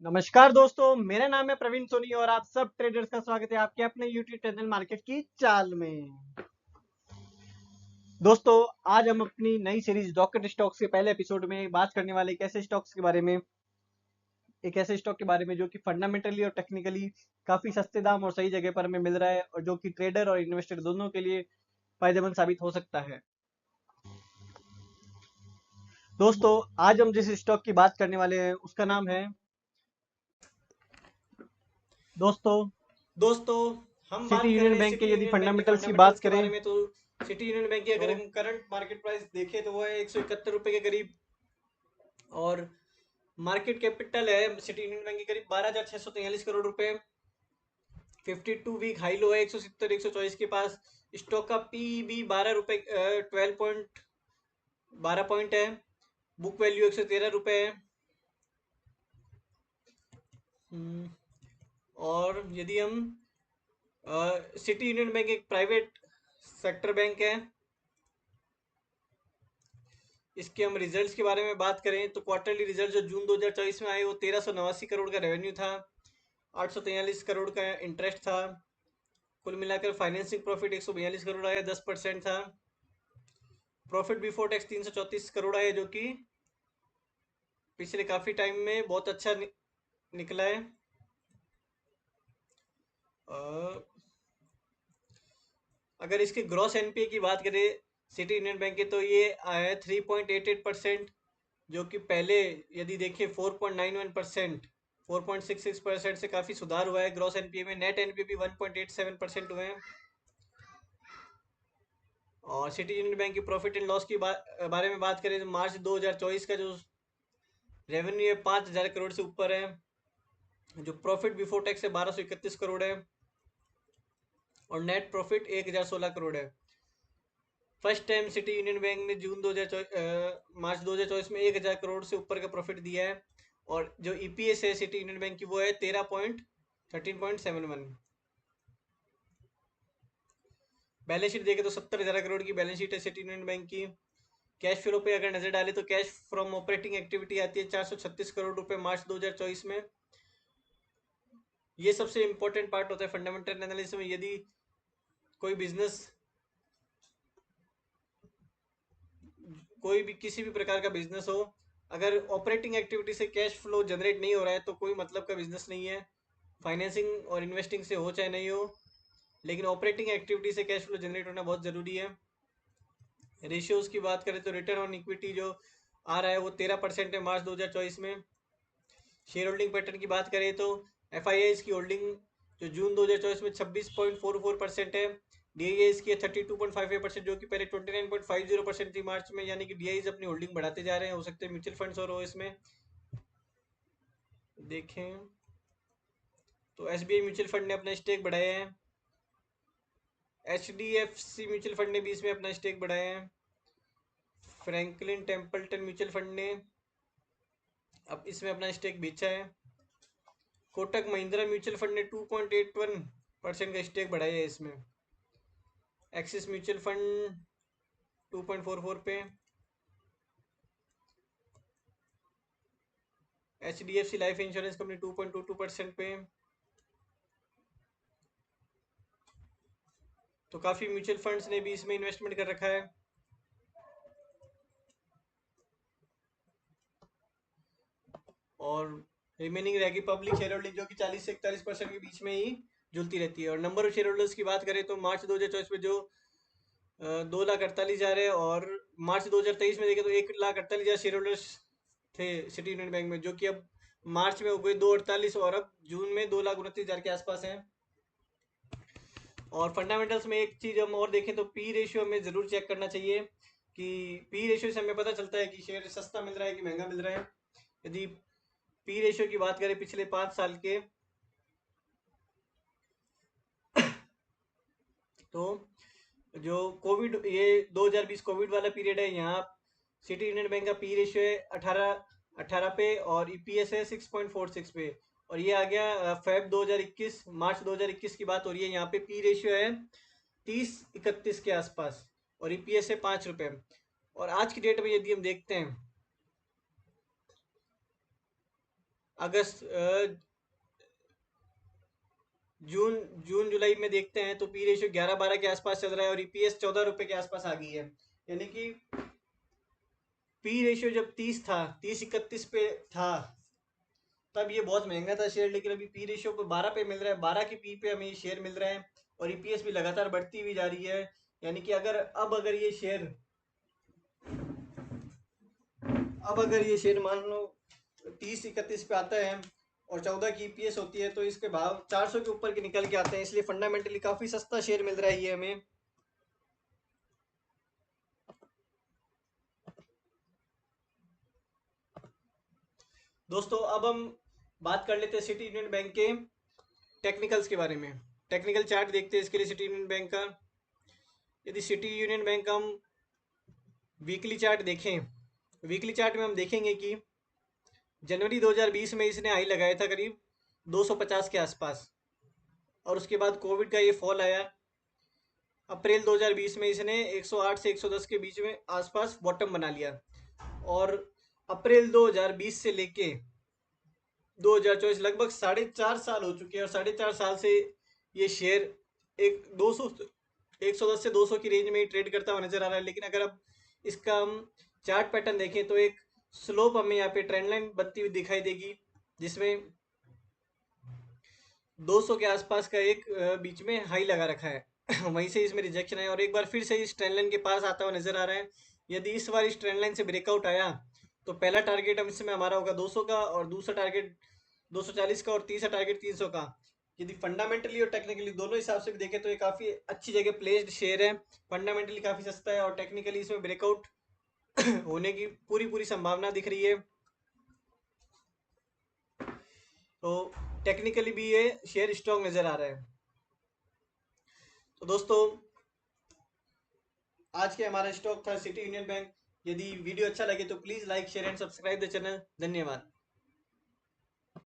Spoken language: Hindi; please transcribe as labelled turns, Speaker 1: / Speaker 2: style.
Speaker 1: नमस्कार दोस्तों, मेरा नाम है प्रवीण सोनी और आप सब ट्रेडर्स का स्वागत है आपके अपने यूट्यूब चैनल मार्केट की चाल में। दोस्तों, आज हम अपनी नई सीरीज रॉकेट स्टॉक्स के पहले एपिसोड में बात करने वाले एक ऐसे स्टॉक के बारे में जो कि फंडामेंटली और टेक्निकली काफी सस्ते दाम और सही जगह पर हमें मिल रहा है और जो कि ट्रेडर और इन्वेस्टर दोनों के लिए फायदेमंद साबित हो सकता है। दोस्तों, आज हम जिस स्टॉक की बात करने वाले हैं उसका नाम है दोस्तों
Speaker 2: दोस्तों हम
Speaker 1: सिटी
Speaker 2: बात कर
Speaker 1: यूनियन
Speaker 2: रहे हैं
Speaker 1: बैंक के।
Speaker 2: सिटी
Speaker 1: यदि
Speaker 2: यूनियन बैंक के
Speaker 1: फंडामेंटल्स की बात
Speaker 2: फंडामेंटल्स के
Speaker 1: करें
Speaker 2: बारे में, तो सिटी यूनियन बैंक की
Speaker 1: तो
Speaker 2: अगर हम करंट मार्केट प्राइस देखें तो वो है 171 रुपए के करीब। और मार्केट कैपिटल है सिटी यूनियन बैंक की करीब 12,643 करोड़ रुपए। 52 वीक हाई लो है 170 124 के पास। स्टॉक का पी भी 12 रुपए 12 पॉइंट है। बुक वैल्यू 113 रुपए है। हम्म, और यदि हम सिटी यूनियन बैंक एक प्राइवेट सेक्टर बैंक है। इसके हम रिजल्ट्स के बारे में बात करें तो क्वार्टरली रिजल्ट जो जून 2024 में आए वो 1389 करोड़ का रेवेन्यू था। 843 करोड़ का इंटरेस्ट था। कुल मिलाकर फाइनेंसिंग प्रॉफिट 142 करोड़ आया, 10% था। प्रॉफिट बिफोर टैक्स 334 करोड़ आया, जो कि पिछले काफ़ी टाइम में बहुत अच्छा निकला है। अगर इसके ग्रॉस एनपीए की बात करें सिटी यूनियन बैंक के, तो ये आया 3.88%, जो कि पहले यदि देखें 4.91%, 4.66% से काफ़ी सुधार हुआ है। ग्रॉस एनपीए में नेट एनपीए भी 1.87% हुए हैं। और सिटी यूनियन बैंक की प्रॉफिट एंड लॉस की बारे में बात करें तो मार्च 2024 का जो रेवेन्यू है 5,000 करोड़ से ऊपर है। जो प्रॉफिट बिफोर टैक्स है 1231 करोड़ है। और नेट प्रॉफिट 1,016 करोड़ है। First time city union bank ने मार्च 2024 में 1,000 करोड़ से ऊपर का प्रॉफिट दिया है। और जो ईपीएस है सिटी यूनियन बैंक की वो है 13.71। बैलेंस शीट देखे तो 70,000 करोड़ की बैलेंस शीट है सिटी यूनियन बैंक की। कैश फ्लो पे अगर नजर डाले तो कैश फ्रॉम ऑपरेटिंग एक्टिविटी आती है 436 करोड़ रुपए मार्च 2024 में। ये सबसे इंपॉर्टेंट पार्ट होता है फंडामेंटल एनालिसिस में। यदि कोई बिजनेस, कोई भी किसी भी प्रकार का बिजनेस हो, अगर ऑपरेटिंग एक्टिविटी से कैश फ्लो जनरेट नहीं हो रहा है तो कोई मतलब का बिजनेस नहीं है। फाइनेंसिंग और इन्वेस्टिंग से हो चाहे नहीं हो, लेकिन ऑपरेटिंग एक्टिविटी से कैश फ्लो जनरेट होना बहुत ज़रूरी है। रेशियोज की बात करें तो रिटर्न ऑन इक्विटी जो आ रहा है वो 13% है मार्च 2024 में। शेयर होल्डिंग पैटर्न की बात करें तो एफ की होल्डिंग जो जून 2024 में 26.44% है। डी की है 32.58%, जो कि पहले 29.50% थी मार्च में। यानी कि डी अपनी होल्डिंग बढ़ाते जा रहे हैं। हो सकते हैं म्यूचुअल फंड्स और हो इसमें देखें तो एस म्यूचुअल फंड ने अपना स्टेक बढ़ाया है। म्यूचुअल फंड ने भी इसमें अपना स्टेक बढ़ाया है। फ्रैंकलिन टेम्पल्टन म्यूचुअल फंड ने अब इसमें अपना स्टेक बेचा है। कोटक महिंद्रा म्यूचुअल फंड ने 2.81% का स्टेक बढ़ाया है इसमें। एक्सिस म्यूचुअल फंड 2.44 पे। लाइफ इंश्योरेंस कंपनी 2.22% पे। तो काफ़ी म्यूचुअल फंड्स ने भी इसमें इन्वेस्टमेंट कर रखा है। और रिमेनिंग रहेगी पब्लिक शेयर होल्डिंग, जो कि 40 से 41% के बीच में ही झुलती रहती है। और नंबर ऑफ शेयर होल्डर्स की बात करें तो मार्च 2024 में जो 2,48,000 है, और मार्च 2023 में देखें तो 1,48,000 शेयर होल्डर्स थे सिटी यूनियन बैंक में, जो कि अब मार्च में हो गए 2,48 और अब जून में 2,29,000 के आसपास हैं। और फंडामेंटल्स में एक चीज़ हम और देखें तो पी रेशियो हमें ज़रूर चेक करना चाहिए कि पी रेशियो से हमें पता चलता है कि शेयर सस्ता मिल रहा है कि महंगा मिल रहा है। यदि पी रेशियो की बात करें पिछले 5 साल के, तो जो कोविड, ये 2020 कोविड वाला पीरियड है, यहाँ सिटी यूनियन बैंक का पी रेशियो है 18 पे और ईपीएस है 6.46 पे। और ये आ गया फेब 2021, मार्च 2021 की बात हो रही है। यहाँ पे पी रेशियो है 30-31 के आसपास और ईपीएस है 5 रुपये। और आज की डेट में यदि हम देखते हैं अगस्त जून जून जुलाई में देखते हैं तो पी रेशियो 11-12 के आसपास चल रहा है और ईपीएस 14 रुपए के आसपास आ गई है। यानी कि पी रेशियो जब 30 था, 30-31 पे था, तब ये बहुत महंगा था शेयर, लेकिन अभी पी रेशियो पे 12 पे मिल रहा है, 12 की पी पे हमें ये शेयर मिल रहा है और ईपीएस भी लगातार बढ़ती हुई जा रही है। यानी कि अगर ये शेयर मान लो 30-31 पे आता है और 14 की ईपीएस होती है, तो इसके भाव 400 के ऊपर के निकल के आते हैं, इसलिए फंडामेंटली काफी सस्ता शेयर मिल रहा है ये हमें। दोस्तों अब हम बात कर लेते हैं सिटी यूनियन बैंक के टेक्निकल्स के बारे में। टेक्निकल चार्ट देखते हैं इसके लिए सिटी यूनियन बैंक का। यदि सिटी यूनियन बैंक का हम वीकली चार्ट देखें, वीकली चार्ट में हम देखेंगे कि जनवरी 2020 में इसने हाई लगाया था करीब 250 के आसपास, और उसके बाद कोविड का ये फॉल आया। अप्रैल 2020 में इसने 108 से 110 के बीच में आसपास बॉटम बना लिया, और अप्रैल 2020 से लेके 2024 लगभग 4.5 साल हो चुके हैं, और 4.5 साल से ये शेयर एक 200 110 से 200 की रेंज में ही ट्रेड करता हुआ नजर आ रहा है। लेकिन अगर अब इसका हम चार्ट पैटर्न देखें तो एक स्लोप हमें यहाँ पे ट्रेंड लाइन बनती हुई दिखाई देगी, जिसमें 200 के आसपास का एक बीच में हाई लगा रखा है वहीं से इसमें रिजेक्शन है और एक बार फिर से इस ट्रेंड लाइन के पास आता हुआ नजर आ रहा है। यदि इस बार इस ट्रेंड लाइन से ब्रेकआउट आया तो पहला टारगेट हम इसमें हमारा होगा 200 का, और दूसरा टारगेट 240 का, और तीसरा टारगेट 300 का। यदि फंडामेंटली और टेक्निकली दोनों हिसाब से भी देखें तो ये काफ़ी अच्छी जगह प्लेस्ड शेयर है। फंडामेंटली काफ़ी सस्ता है और टेक्निकली इसमें ब्रेकआउट होने की पूरी पूरी संभावना दिख रही है। तो टेक्निकली भी ये शेयर स्ट्रॉन्ग नज़र आ रहा है। तो दोस्तों आज के हमारा स्टॉक था सिटी यूनियन बैंक। यदि वीडियो अच्छा लगे तो please like share and subscribe the channel. धन्यवाद।